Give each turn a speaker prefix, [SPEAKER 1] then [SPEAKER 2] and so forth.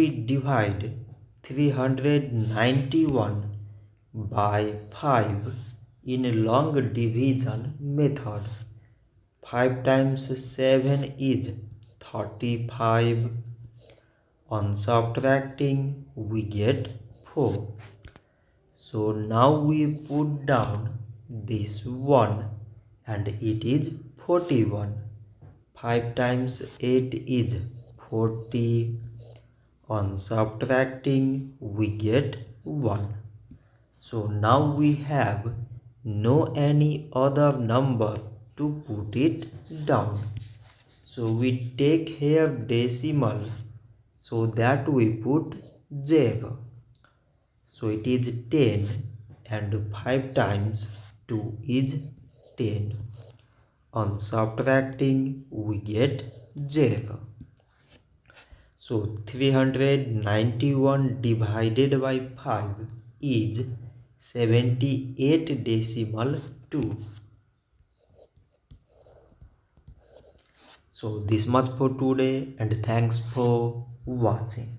[SPEAKER 1] divide 391 by 5 in long division method. 5 times 7 is 35. On subtracting, we get 4. So now we put down this 1 and it is 41. 5 times 8 is 40. On subtracting, we get 1. So now we have no any other number to put it down. So we take here decimal, so that we put 0. So it is 10 and 5 times 2 is 10. On subtracting, we get 0. So 391 divided by 5 is 78.2. So this much for today and thanks for watching.